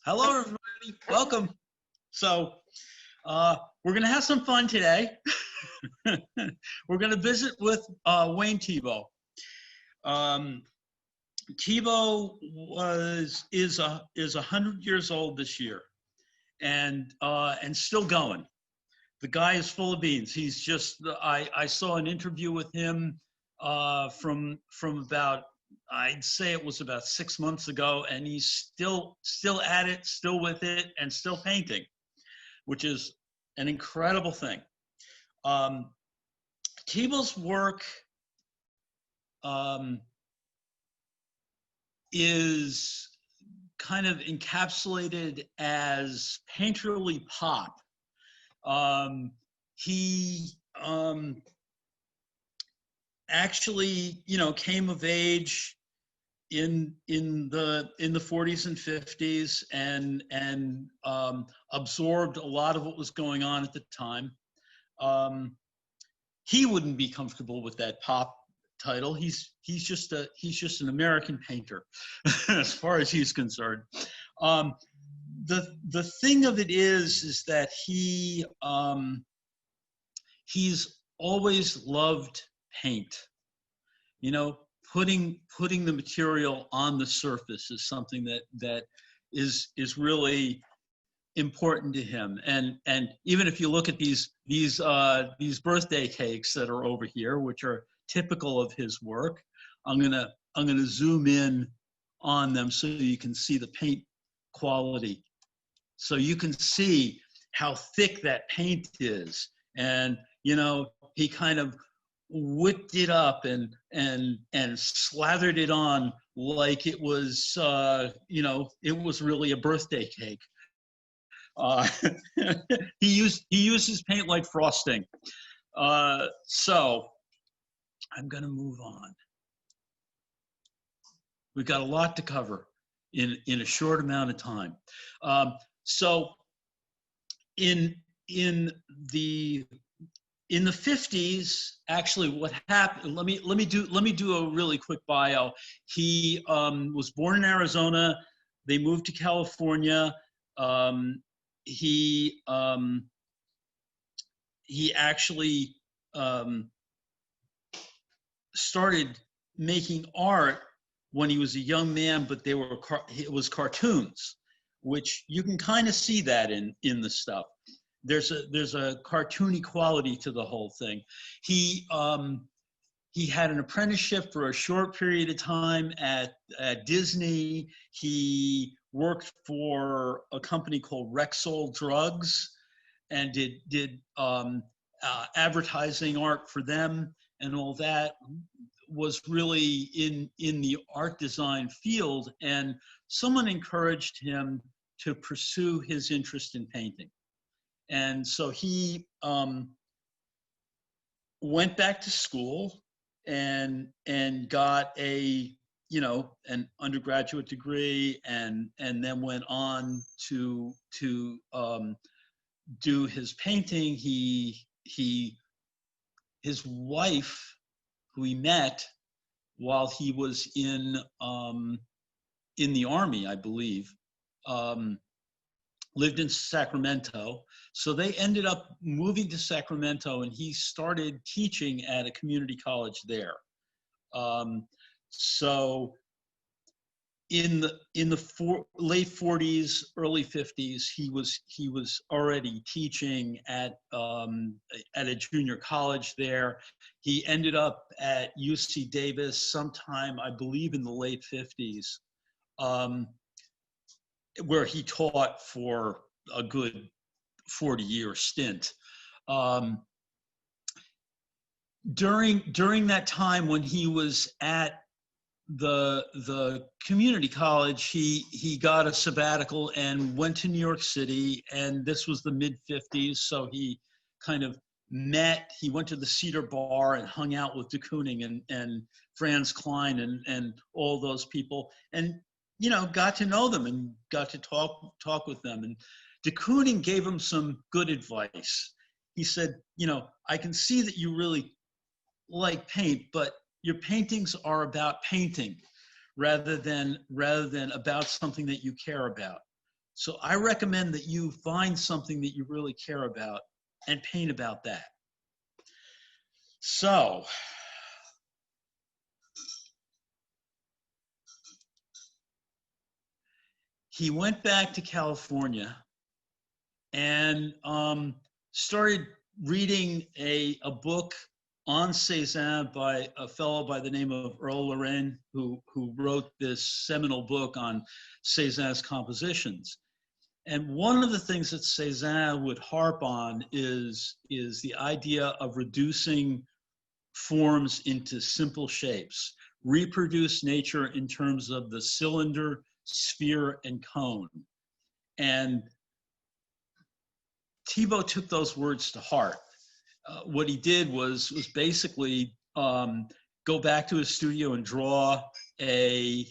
Hello, everybody. Welcome. So, we're going to have some fun today. We're going to visit with Wayne Thiebaud. Thiebaud is 100 years old this year, and still going. The guy is full of beans. He's just. I saw an interview with him from about. I'd say it was about 6 months ago, and he's still at it, still with it, and still painting, which is an incredible thing. Thiebaud's work is kind of encapsulated as painterly pop. He actually, came of age in the 40s and 50s and absorbed a lot of what was going on at the time. He wouldn't be comfortable with that pop title. He's just an American painter, as far as he's concerned. The thing of it is that he's always loved paint. Putting the material on the surface is something that is really important to him. And even if you look at these birthday cakes that are over here, which are typical of his work, I'm gonna zoom in on them so you can see the paint quality. So you can see how thick that paint is. And he kind of whipped it up and slathered it on like it was it was really a birthday cake. He uses paint like frosting. So I'm gonna move on. We've got a lot to cover in a short amount of time. So in the 50s, actually, what happened? Let me do a really quick bio. He was born in Arizona. They moved to California. He actually started making art when he was a young man, but it was cartoons, which you can kind of see that in the stuff. There's a cartoony quality to the whole thing. He had an apprenticeship for a short period of time at Disney. He worked for a company called Rexall Drugs and did advertising art for them, and all that. Was really in the art design field, and someone encouraged him to pursue his interest in painting. And so he went back to school and got an undergraduate degree, and then went on to do his painting. His wife, who he met while he was in the Army, I believe, lived in Sacramento. So they ended up moving to Sacramento, and he started teaching at a community college there. So in the late 40s, early 50s, he was already teaching at a junior college there. He ended up at UC Davis sometime, I believe, in the late 50s. Where he taught for a good 40-year stint. During that time when he was at the community college, he got a sabbatical and went to New York City, and this was the mid-50s, so he kind of he went to the Cedar Bar and hung out with de Kooning and Franz Klein and all those people, and got to know them and got to talk with them. And de Kooning gave him some good advice. He said, I can see that you really like paint, but your paintings are about painting rather than about something that you care about. So I recommend that you find something that you really care about and paint about that. So he went back to California and started reading a book on Cézanne by a fellow by the name of Earl Loraine, who wrote this seminal book on Cézanne's compositions. And one of the things that Cézanne would harp on is the idea of reducing forms into simple shapes, reproduce nature in terms of the cylinder, sphere, and cone. And Thiebaud took those words to heart. What he did was basically go back to his studio and draw a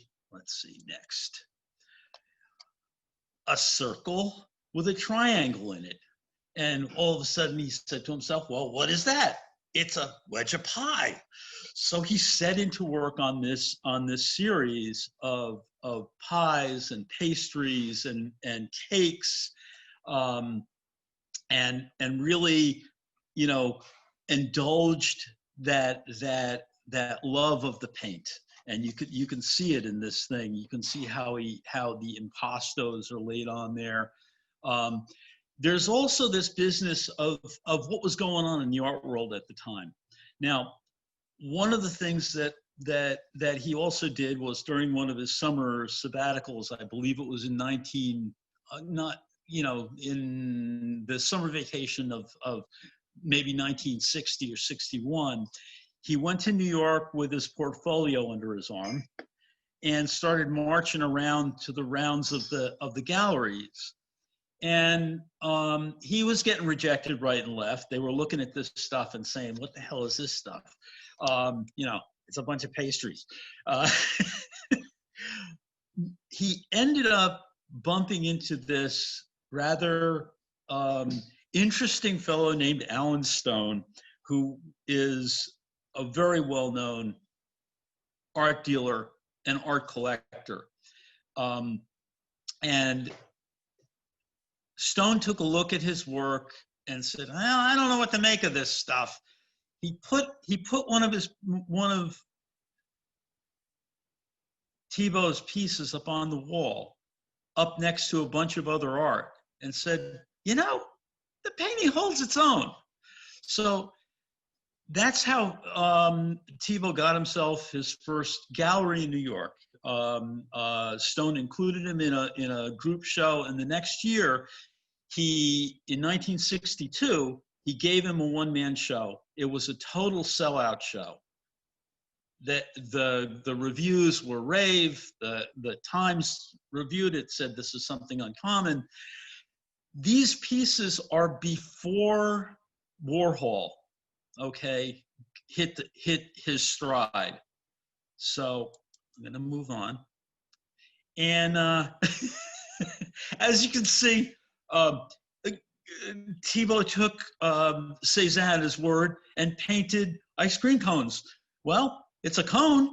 circle with a triangle in it. And all of a sudden he said to himself, well, what is that? It's a wedge of pie. So he set into work on this series of pies and pastries and cakes, and really, you know, indulged that love of the paint. And you can see it in this thing. You can see how the impastos are laid on there. There's also this business of what was going on in the art world at the time. Now, one of the things that he also did was during one of his summer sabbaticals, I believe it was in in the summer vacation of maybe 1960 or 61, he went to New York with his portfolio under his arm and started marching around to the rounds of the galleries. And he was getting rejected right and left. They were looking at this stuff and saying, what the hell is this stuff? It's a bunch of pastries. He ended up bumping into this rather interesting fellow named Alan Stone, who is a very well-known art dealer and art collector. And Stone took a look at his work and said, well, I don't know what to make of this stuff. He put one of Thiebaud's pieces up on the wall, up next to a bunch of other art, and said, you know, the painting holds its own. So that's how Thiebaud got himself his first gallery in New York. Stone included him in a group show, and the next year, in 1962, he gave him a one-man show. It was a total sellout show. The reviews were rave. The Times reviewed it, said this is something uncommon. These pieces are before Warhol, okay, hit his stride. So I'm gonna move on. And as you can see, Thiebaud took Cézanne at his word and painted ice cream cones. Well, it's a cone.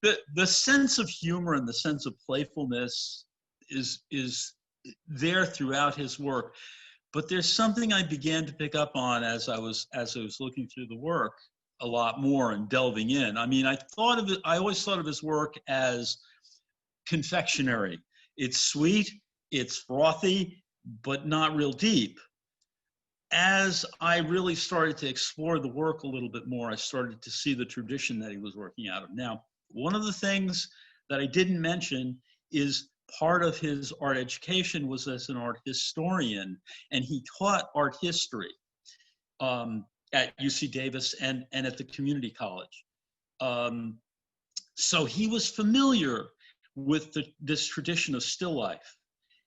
The sense of humor and the sense of playfulness is there throughout his work. But there's something I began to pick up on as I was looking through the work a lot more and delving in. I mean, I always thought of his work as confectionery. It's sweet, it's frothy, but not real deep. As I really started to explore the work a little bit more, I started to see the tradition that he was working out of. Now, one of the things that I didn't mention is part of his art education was as an art historian, and he taught art history at UC Davis and at the community college. So he was familiar with this tradition of still life.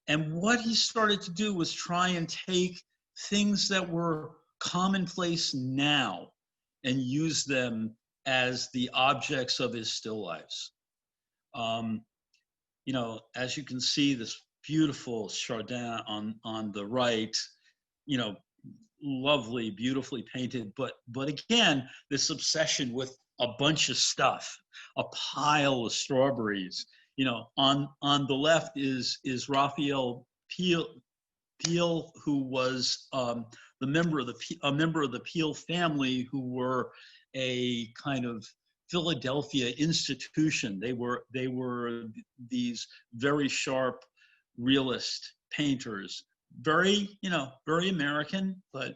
And what he started to do was try and take things that were commonplace now and use them as the objects of his still lifes. You know, as you can see, this beautiful Chardin on the right, you know, lovely, beautifully painted, but again, this obsession with a bunch of stuff, a pile of strawberries, on the left is Raphael Peale, who was a member of the Peale family, who were a kind of Philadelphia institution. They were these very sharp realist painters, very American, but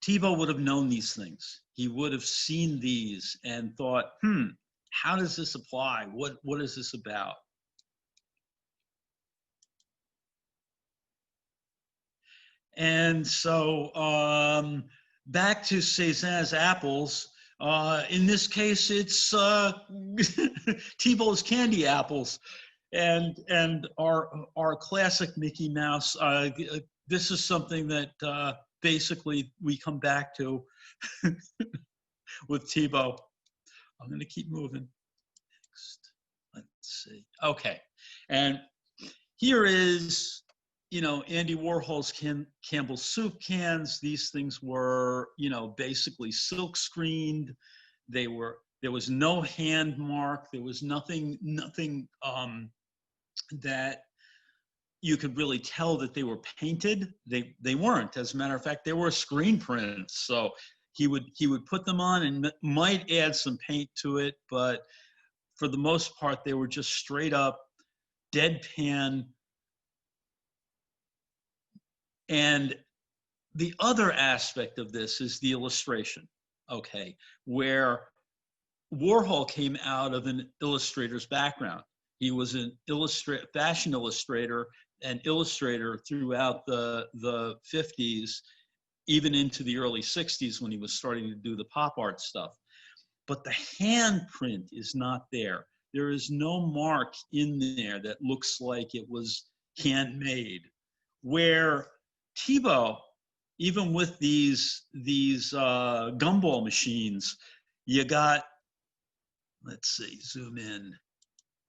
Thiebaud would have known these things. He would have seen these and thought, how does this apply? What is this about? And so back to Cézanne's apples. In this case, it's Thiebaud's candy apples, and our classic Mickey Mouse. This is something that basically we come back to with Thiebaud. I'm going to keep moving. Next, let's see. Okay, and here is, Andy Warhol's Campbell's soup cans. These things were, basically silk screened. There was no hand mark. There was nothing that you could really tell that they were painted. They weren't. As a matter of fact, they were screen prints. So he would put them on and might add some paint to it, but for the most part, they were just straight up deadpan. And the other aspect of this is the illustration, okay, where Warhol came out of an illustrator's background. He was an fashion illustrator and illustrator throughout the 50s, even into the early 60s when he was starting to do the pop art stuff. But the handprint is not there. There is no mark in there that looks like it was handmade. Where Thiebaud, even with these gumball machines, you got, let's see, zoom in.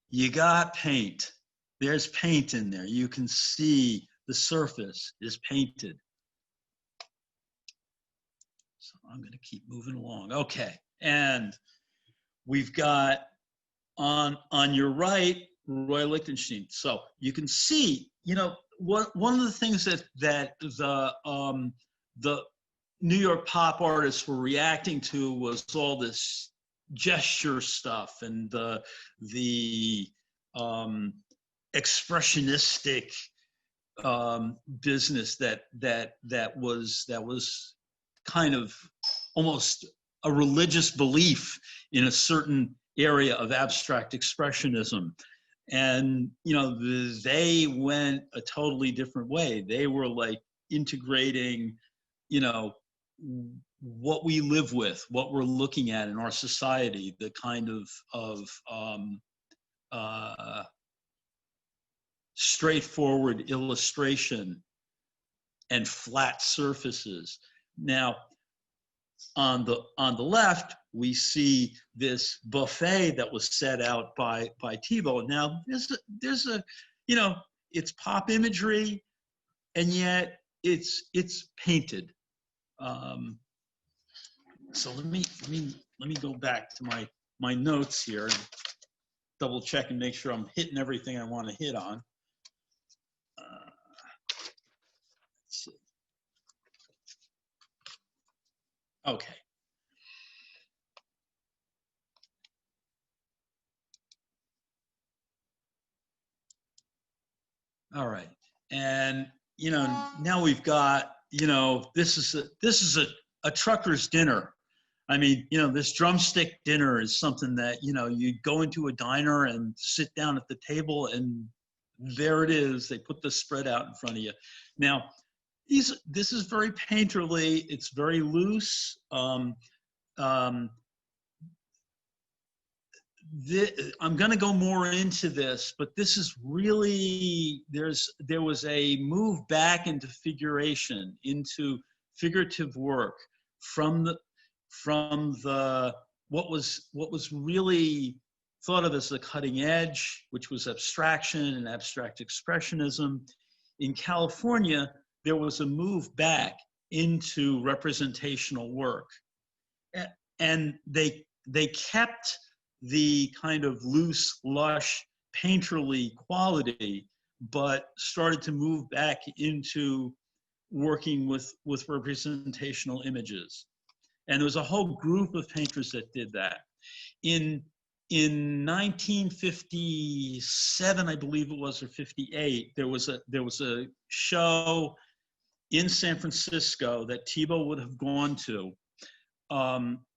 You got paint. There's paint in there. You can see the surface is painted. So I'm going to keep moving along. Okay, and we've got on your right, Roy Lichtenstein. So you can see, one of the things that the New York pop artists were reacting to was all this gesture stuff and the expressionistic business that was kind of almost a religious belief in a certain area of abstract expressionism. And, they went a totally different way. They were like integrating, what we live with, what we're looking at in our society, the kind of straightforward illustration and flat surfaces. Now, on the left, we see this buffet that was set out by Thiebaud. Now, there's a it's pop imagery, and yet it's painted. So let me go back to my notes here and double check and make sure I'm hitting everything I want to hit on. Let's see. Okay. All right. And, now we've got, this is a trucker's dinner. I mean, this drumstick dinner is something that, you go into a diner and sit down at the table and there it is. They put the spread out in front of you. Now, this is very painterly. It's very loose. I'm going to go more into this, but this is really, there was a move back into figuration, into figurative work from the what was really thought of as the cutting edge, which was abstraction and abstract expressionism. In California, there was a move back into representational work, and they they kept the kind of loose, lush, painterly quality, but started to move back into working with representational images. And there was a whole group of painters that did that. In 1957, I believe it was, or 58, there was a show in San Francisco that Thiebaud would have gone to,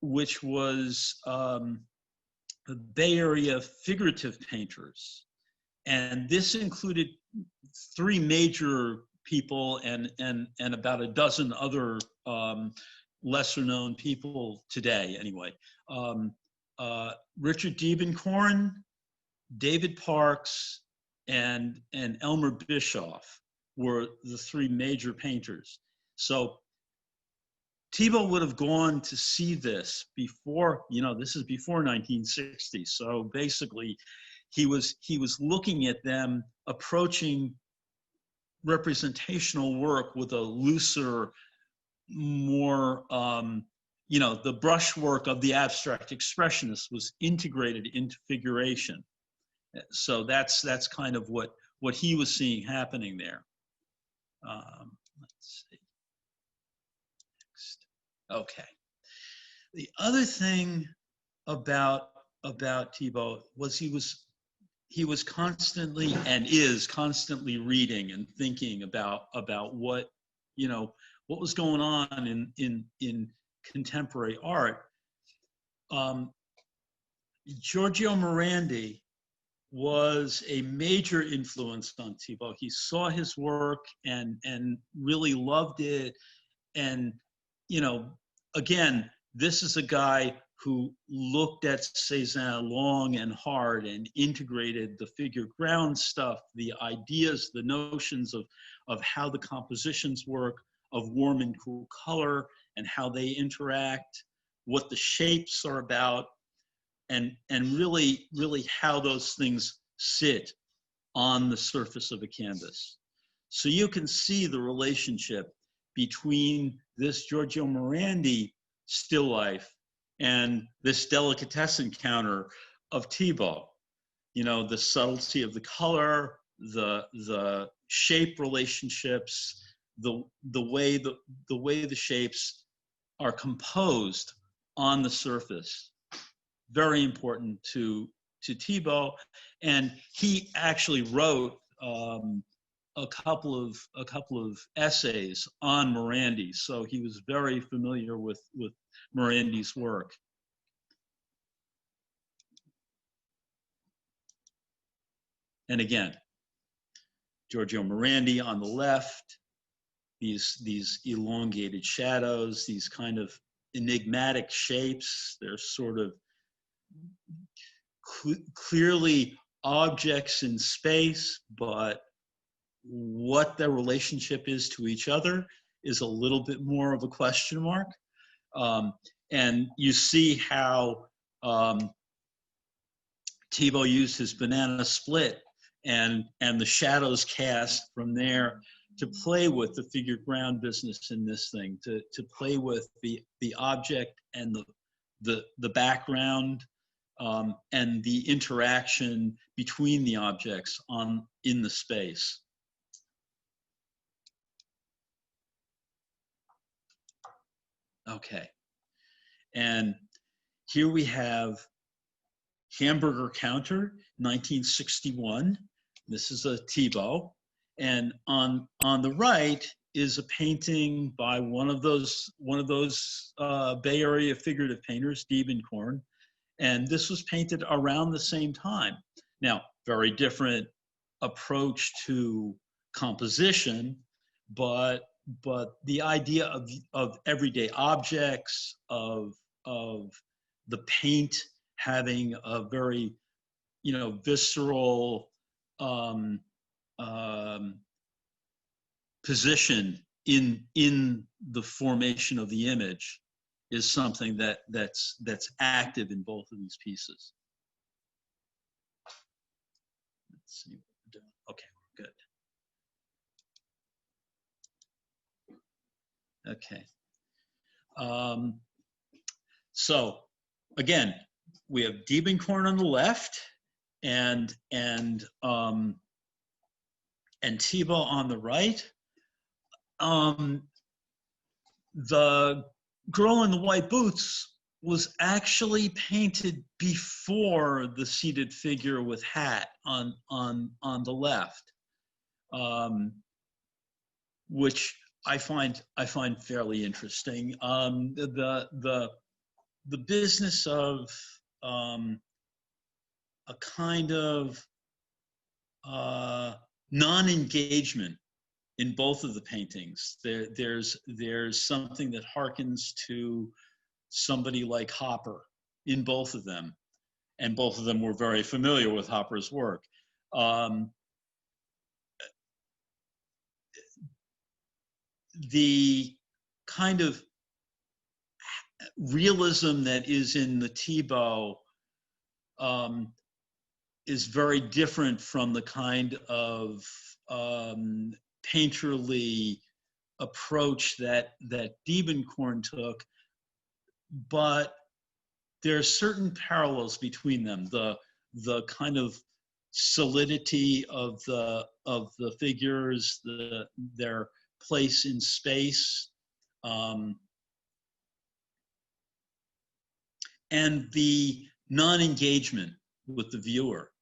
which was the Bay Area figurative painters. And this included 3 major people and about a dozen other lesser known people today, anyway. Richard Diebenkorn, David Parks, and Elmer Bischoff were the 3 major painters. So Thiebaud would have gone to see this before, this is before 1960. So basically, he was looking at them approaching representational work with a looser, more, the brushwork of the abstract expressionists was integrated into figuration. So that's kind of what he was seeing happening there. Let's see. Next. Okay. The other thing about Thiebaud was he was constantly and is constantly reading and thinking about what was going on in contemporary art. Giorgio Morandi was a major influence on Thiebaud. He saw his work and really loved it. And, again, this is a guy who looked at Cézanne long and hard and integrated the figure ground stuff, the ideas, the notions of how the compositions work, of warm and cool color and how they interact, what the shapes are about, and really how those things sit on the surface of a canvas. So you can see the relationship between this Giorgio Morandi still life and this delicatessen counter of Thiebaud. The subtlety of the color, the shape relationships, the way the shapes are composed on the surface. Very important to Thiebaud, and he actually wrote a couple of essays on Morandi, so he was very familiar with Morandi's work. And again, Giorgio Morandi on the left, these elongated shadows, these kind of enigmatic shapes. They're sort of clearly objects in space, but what their relationship is to each other is a little bit more of a question mark. And you see how Thiebaud used his banana split and the shadows cast from there to play with the figure ground business in this thing, to play with the object and the background, and the interaction between the objects in the space. Okay, and here we have Hamburger Counter, 1961. This is a Thiebaud, and on the right is a painting by one of those Bay Area figurative painters, Diebenkorn, and this was painted around the same time. Now, very different approach to composition, but the idea of everyday objects, of the paint having a very visceral position in the formation of the image is something that's active in both of these pieces. Let's see what we're doing. Okay, we're good. Okay. So again, we have Diebenkorn on the left and Thiebaud on the right. The girl in the white boots was actually painted before the seated figure with hat on the left, which I find fairly interesting. The business of a kind of non-engagement in both of the paintings. There's something that harkens to somebody like Hopper in both of them, and both of them were very familiar with Hopper's work. The kind of realism that is in the Thiebaud is very different from the kind of painterly approach that Diebenkorn took, but there are certain parallels between them. The kind of solidity of the figures, their place in space, and the non-engagement with the viewer.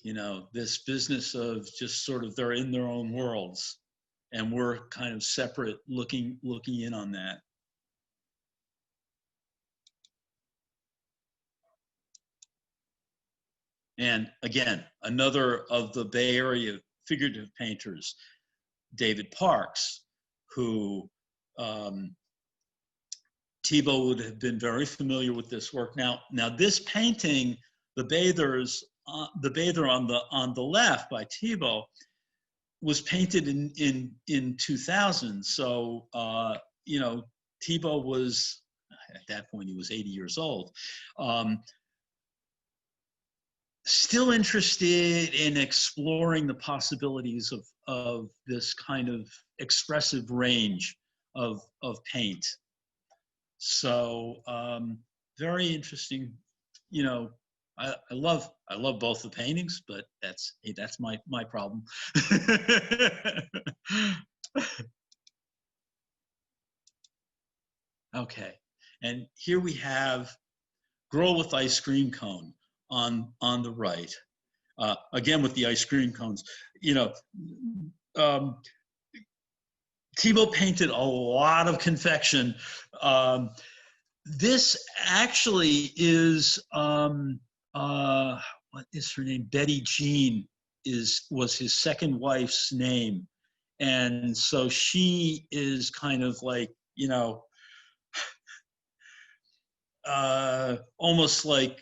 You know, this business of just sort of they're in their own worlds, and we're kind of separate, looking in on that. And again, another of the Bay Area figurative painters, David Parks, who Thiebaud would have been very familiar with this work. Now this painting, the bather on the left by Thiebaud, was painted in 2000. So you know, Thiebaud was, at that point he was 80 years old. Still interested in exploring the possibilities of this kind of expressive range of paint. So very interesting. You know, I love both the paintings, but that's my problem. Okay, and here we have Girl with Ice Cream Cone on the right. Again with the ice cream cones. You know, Thiebaud painted a lot of confection. This actually is what is her name? Betty Jean was his second wife's name, and so she is kind of like, you know, almost like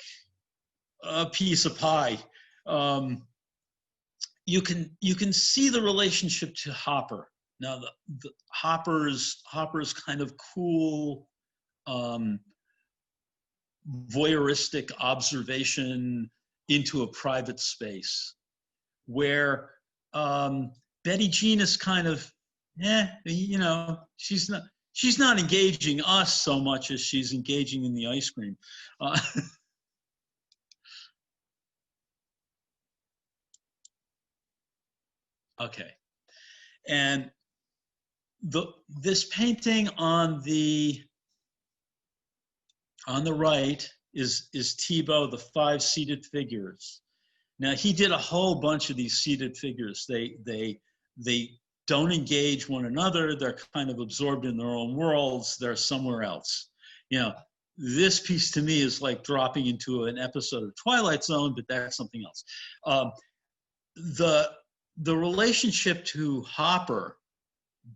a piece of pie. You can see the relationship to Hopper. Now the Hopper's kind of cool, voyeuristic observation into a private space, where Betty Jean is kind of, you know, she's not engaging us so much as she's engaging in the ice cream. Okay, and this painting on the right is Thiebaud, the 5 seated figures. Now he did a whole bunch of these seated figures. They don't engage one another. They're kind of absorbed in their own worlds. They're somewhere else. You know, this piece to me is like dropping into an episode of Twilight Zone, but that's something else. The relationship to Hopper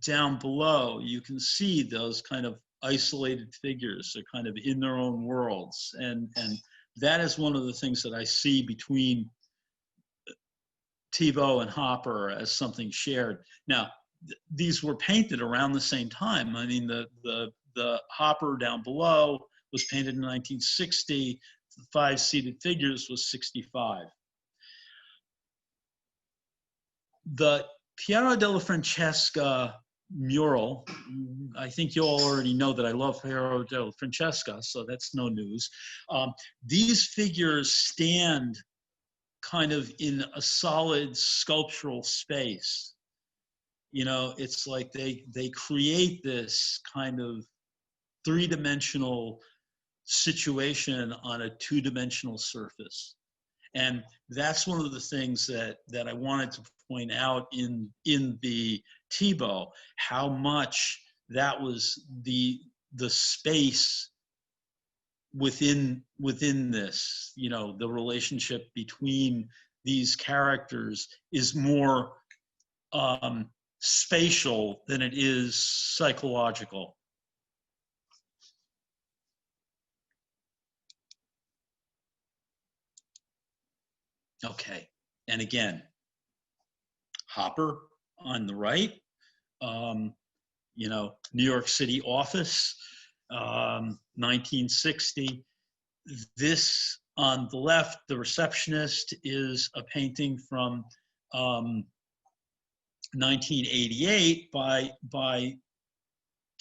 down below, you can see those kind of isolated figures. They're kind of in their own worlds, and that is one of the things that I see between Thiebaud and Hopper as something shared. Now, these were painted around the same time. I mean, the Hopper down below was painted in 1960. The 5 seated figures was 65. The Piero della Francesca mural. I think you all already know that I love Piero del Francesca, so that's no news. These figures stand kind of in a solid sculptural space. You know, it's like they create this kind of three-dimensional situation on a two-dimensional surface. And that's one of the things that I wanted to point out in the Thiebaud, how much that was the space within this, you know, the relationship between these characters is more spatial than it is psychological. Okay, and again, Hopper on the right, you know, New York City office, 1960. This on the left, the receptionist, is a painting from 1988 by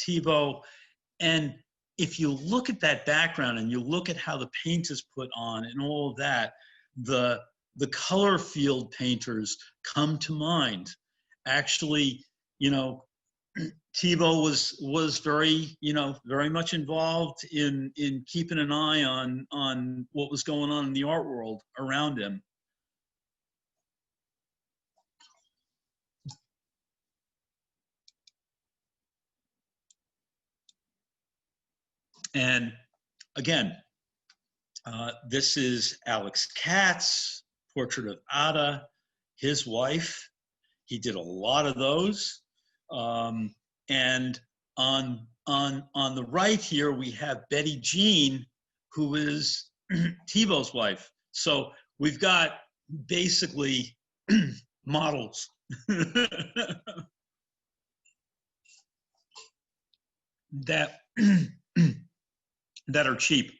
Thiebaud. And if you look at that background and you look at how the paint is put on and all of that, the color field painters come to mind. Actually, you know, Thiebaud was very, you know, very much involved in keeping an eye on what was going on in the art world around him. And again, this is Alex Katz, portrait of Ada, his wife. He did a lot of those. And on the right here, we have Betty Jean, who is Thiebaud's wife. So we've got basically models. that that are cheap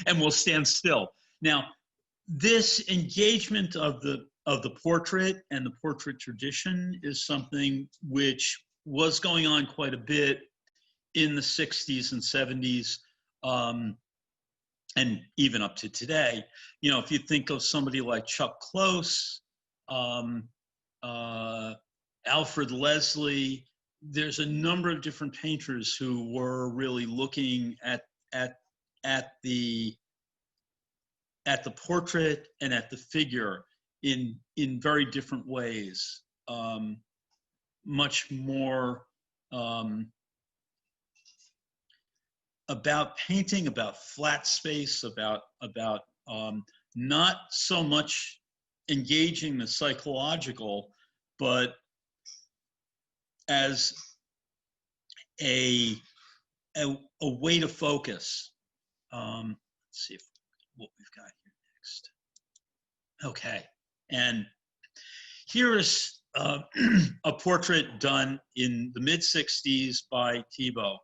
and will stand still. Now, this engagement of the portrait and the portrait tradition is something which was going on quite a bit in the 60s and 70s, and even up to today. You know, if you think of somebody like Chuck Close, Alfred Leslie, there's a number of different painters who were really looking at the portrait and at the figure in very different ways, much more about painting, about flat space, about not so much engaging the psychological, but as a way to focus. Let's see what we've got here next. Okay, and here is a portrait done in the mid-60s by Thiebaud,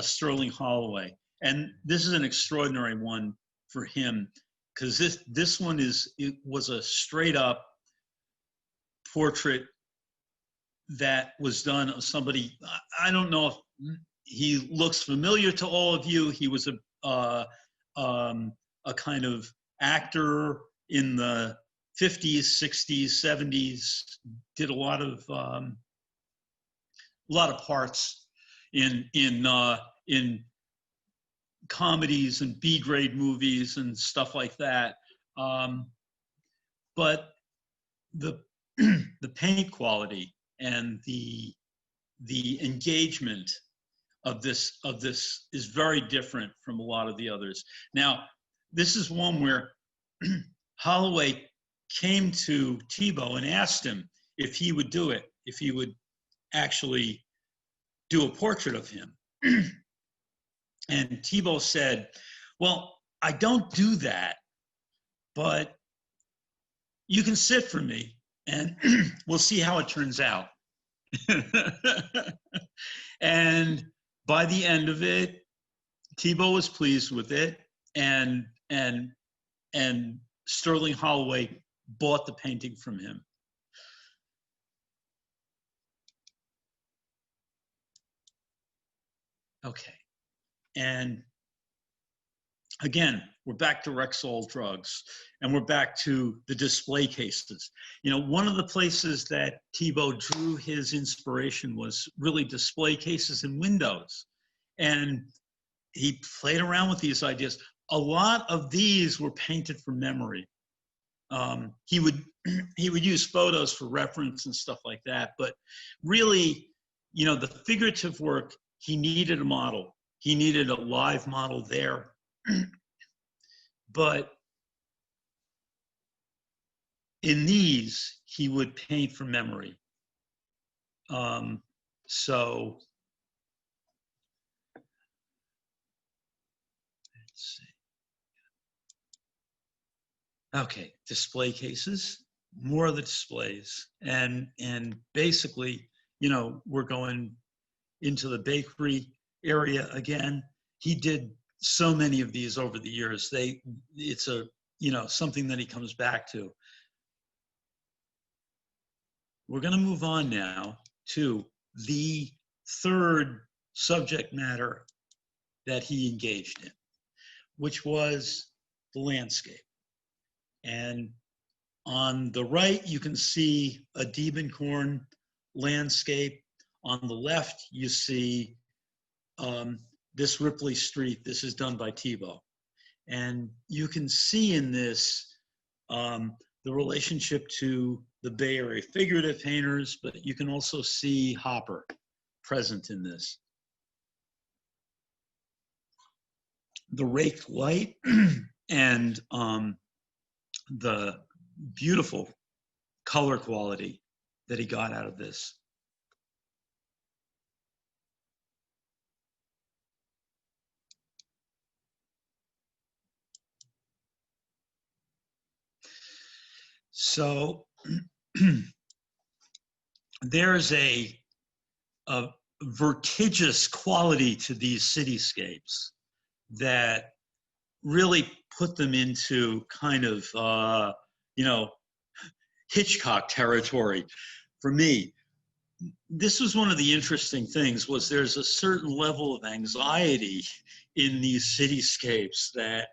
Sterling Holloway. And this is an extraordinary one for him, because this one was a straight up portrait that was done of somebody. I don't know if he looks familiar to all of you. He was a kind of actor in the 50s, 60s, 70s, did a lot of parts in comedies and B-grade movies and stuff like that. But the paint quality and the engagement of this is very different from a lot of the others. Now, this is one where Holloway came to Thiebaud and asked him if he would do it, if he would actually do a portrait of him. And Thiebaud said, well, I don't do that, but you can sit for me and we'll see how it turns out. And by the end of it, Thiebaud was pleased with it, and Sterling Holloway bought the painting from him. Okay. And again, we're back to Rexall drugs, and we're back to the display cases. You know, one of the places that Thiebaud drew his inspiration was really display cases and windows. And he played around with these ideas. A lot of these were painted from memory. He would use photos for reference and stuff like that. But really, you know, the figurative work, he needed a model. He needed a live model there. But in these, he would paint from memory. So let's see. Okay, display cases, more of the displays, and basically, you know, we're going into the bakery area again. He did so many of these over the years. It's a, you know, something that he comes back to. We're going to move on now to the third subject matter that he engaged in, which was the landscape. And on the right, you can see a Diebenkorn landscape. On the left, you see this Ripley Street. This is done by Thiebaud. And you can see in this the relationship to the Bay Area figurative painters, but you can also see Hopper present in this. The raked light and the beautiful color quality that he got out of this. So there's a vertiginous quality to these cityscapes that really put them into kind of, you know, Hitchcock territory for me. This was one of the interesting things, was there's a certain level of anxiety in these cityscapes that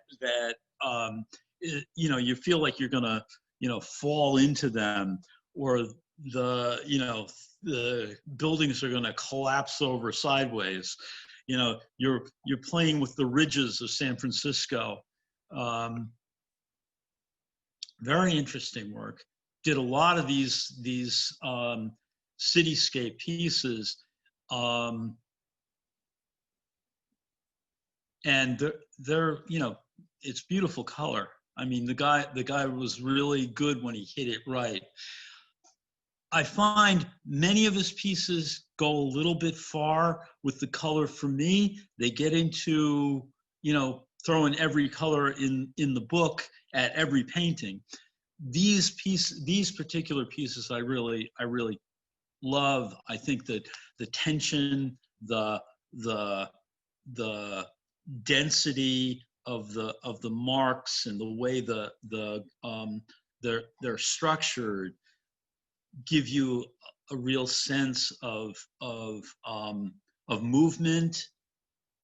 you know, you feel like you're gonna, you know, fall into them, or the, you know, the buildings are gonna collapse over sideways. You know, you're playing with the ridges of San Francisco. Very interesting work. Did a lot of these cityscape pieces, and they're, you know, it's beautiful color. I mean, the guy was really good when he hit it right. I find many of his pieces go a little bit far with the color for me. They get into, you know, throwing every color in the book at every painting. These particular pieces I really love. I think that the tension, the density of the marks and the way they're structured give you a real sense of movement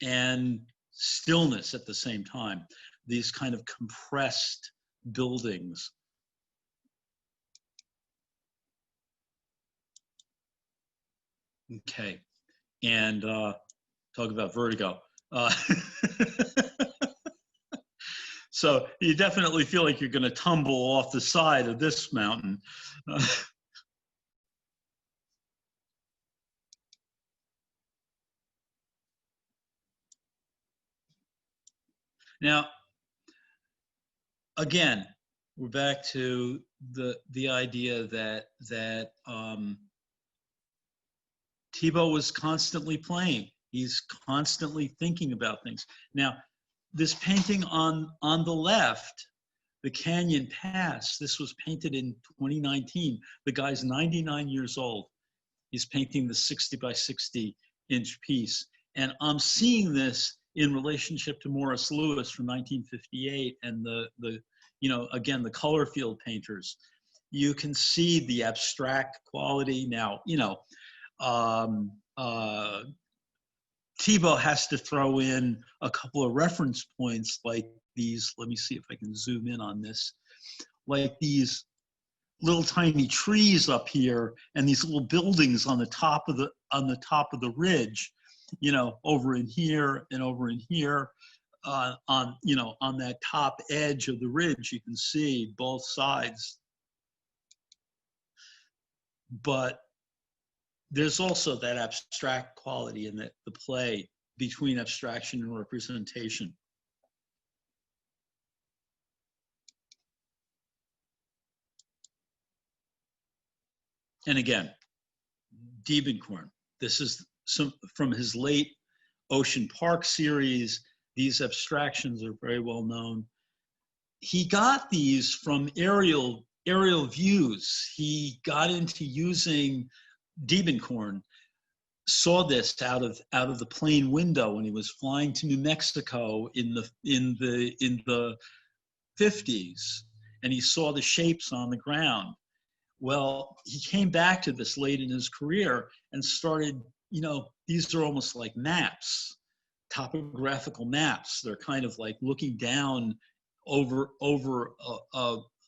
and stillness at the same time. These kind of compressed buildings. Okay, and talk about vertigo. So you definitely feel like you're going to tumble off the side of this mountain. Now, again, we're back to the idea that Thiebaud was constantly playing. He's constantly thinking about things. Now, this painting on the left, the Canyon Pass, this was painted in 2019. The guy's 99 years old. He's painting the 60 by 60 inch piece. And I'm seeing this in relationship to Morris Louis from 1958 and the you know, again, the color field painters. You can see the abstract quality. Now, you know, Thiebaud has to throw in a couple of reference points like these. Let me see if I can zoom in on this. Like these little tiny trees up here and these little buildings on the top of the ridge, you know, over in here and over in here, on, you know, on that top edge of the ridge, you can see both sides. But there's also that abstract quality in the play between abstraction and representation. And again, Diebenkorn. This is some from his late Ocean Park series. These abstractions are very well known. He got these from aerial views. He got into using Diebenkorn, saw this out of the plane window when he was flying to New Mexico in the 50s, and he saw the shapes on the ground. Well, he came back to this late in his career and started, you know, these are almost like maps, topographical maps. They're kind of like looking down over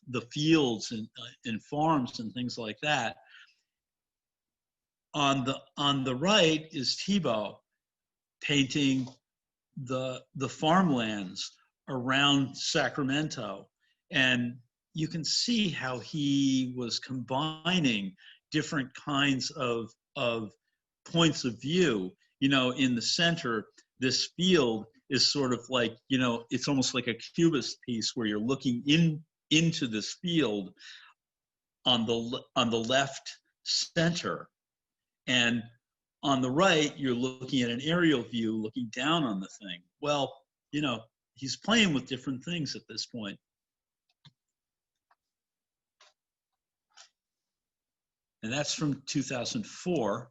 the fields and farms and things like that. On the right is Thiebaud painting the farmlands around Sacramento, and you can see how he was combining different kinds of points of view. You know, in the center, this field is sort of like, you know, it's almost like a cubist piece where you're looking into this field on the left center. And on the right, you're looking at an aerial view, looking down on the thing. Well, you know, he's playing with different things at this point. And that's from 2004.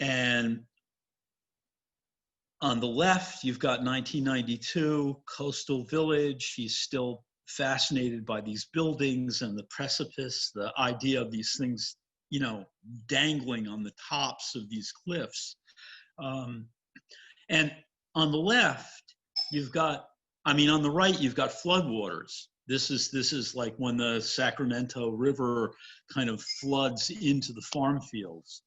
And on the left, you've got 1992, Coastal Village. He's still fascinated by these buildings and the precipice, the idea of these things, you know, dangling on the tops of these cliffs. And on the left, you've got, I mean, on the right, you've got floodwaters. This is like when the Sacramento River kind of floods into the farm fields.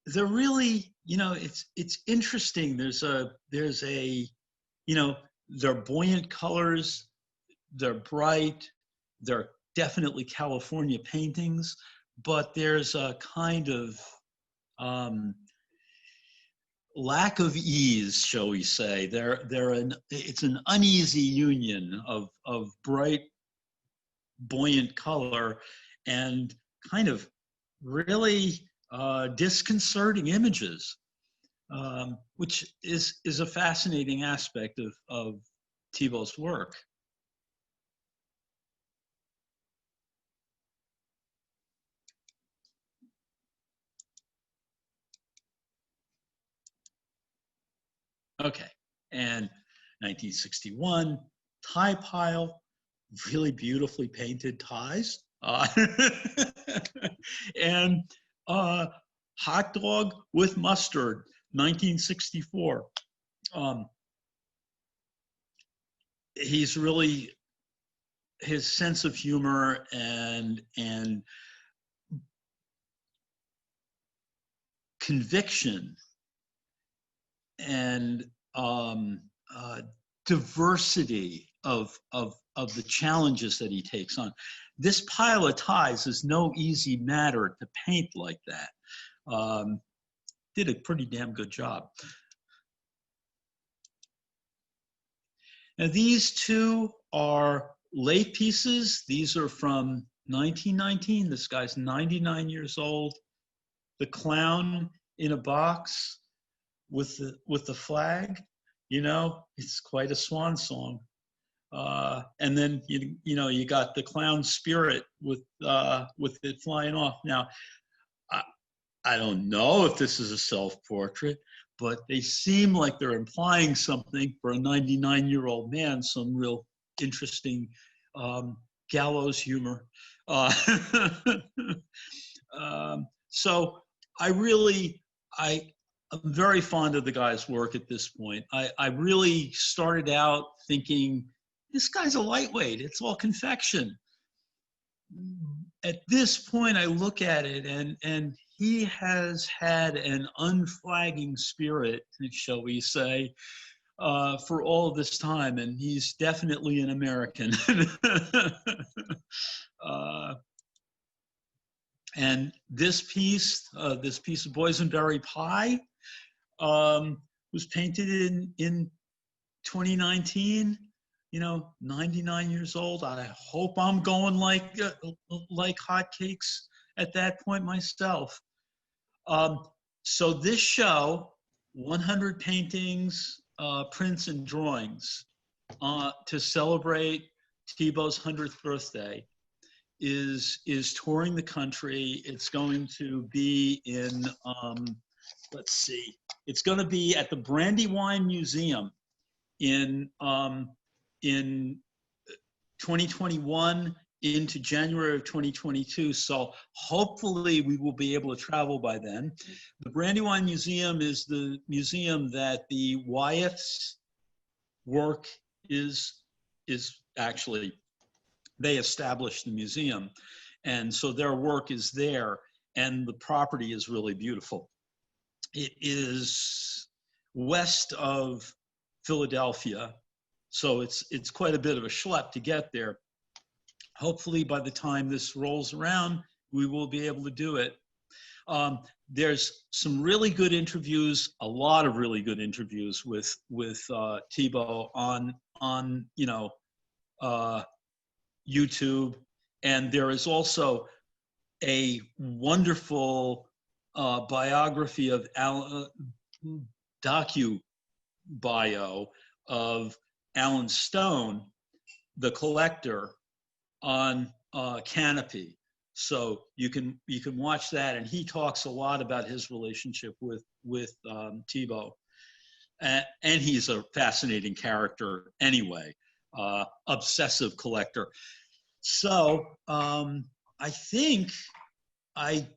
They're really, you know, it's interesting. There's a, you know, they're buoyant colors, they're bright, they're definitely California paintings, but there's a kind of lack of ease, shall we say. It's an uneasy union of bright, buoyant color and kind of really disconcerting images, which is a fascinating aspect of Thiebaud's work. Okay, and 1961, tie pile, really beautifully painted ties. And hot dog with mustard, 1964. He's really, his sense of humor and conviction and diversity of the challenges that he takes on. This pile of ties is no easy matter to paint like that. Did a pretty damn good job. Now these two are late pieces. These are from 1919. This guy's 99 years old. The clown in a box with the flag, you know, it's quite a swan song. And then you know, you got the clown spirit with it flying off. Now, I don't know if this is a self-portrait, but they seem like they're implying something for a 99-year-old man, some real interesting gallows humor. Uh, so I'm very fond of the guy's work at this point. I really started out thinking, this guy's a lightweight. It's all confection. At this point, I look at it, and he has had an unflagging spirit, shall we say, for all of this time, and he's definitely an American. And this piece of boysenberry pie, was painted in 2019. 99 years old. I hope I'm going like hotcakes at that point myself. So this show, 100 paintings, prints, and drawings to celebrate Thiebaud's 100th birthday, is touring the country. It's going to be in, let's see, it's going to be at the Brandywine Museum in 2021 into January of 2022. So hopefully we will be able to travel by then. The Brandywine Museum is the museum that the Wyeth's work is actually, they established the museum. And so their work is there, and the property is really beautiful. It is west of Philadelphia, so it's quite a bit of a schlep to get there. Hopefully by the time this rolls around, we will be able to do it. There's some really good interviews, a lot of really good interviews with Thiebaud on YouTube, and there is also a wonderful biography of docu-bio of Alan Stone, the collector, on Canopy. So you can watch that, and he talks a lot about his relationship with Thiebaud, and he's a fascinating character anyway, obsessive collector. So I think I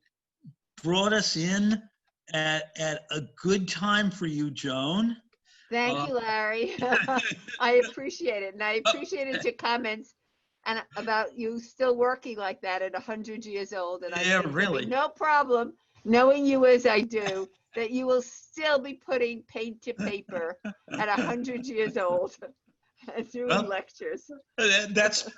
brought us in at a good time for you, Joan. Thank you, Larry. I appreciate it. And I appreciated your comments and about you still working like that at 100 years old. And yeah, really. No problem, knowing you as I do, that you will still be putting paint to paper at 100 years old and doing lectures. This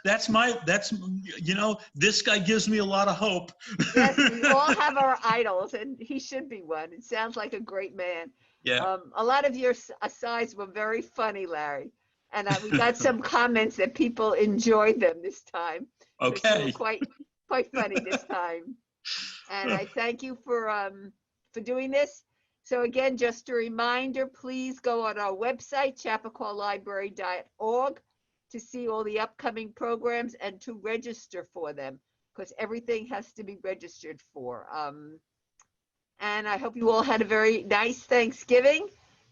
guy gives me a lot of hope. Yes, we all have our idols, and he should be one. It sounds like a great man. Yeah. A lot of your asides were very funny, Larry. And we got some comments that people enjoyed them this time. Okay. So quite funny this time. And I thank you for doing this. So again, just a reminder, please go on our website, chappaqua.library.org, to see all the upcoming programs and to register for them, because everything has to be registered for. And I hope you all had a very nice Thanksgiving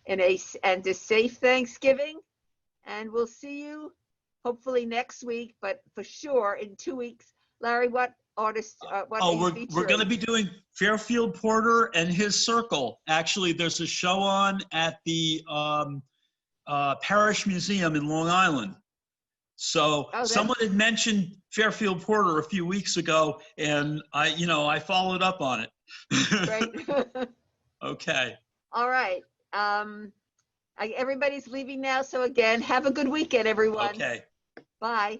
and a safe Thanksgiving. And we'll see you hopefully next week, but for sure in 2 weeks. Larry, what artists? We're going to be doing Fairfield Porter and his circle. Actually, there's a show on at the Parish Museum in Long Island. So someone had mentioned Fairfield Porter a few weeks ago, and I followed up on it. Great. Okay. All right. Everybody's leaving now. So again, have a good weekend, everyone. Okay. Bye.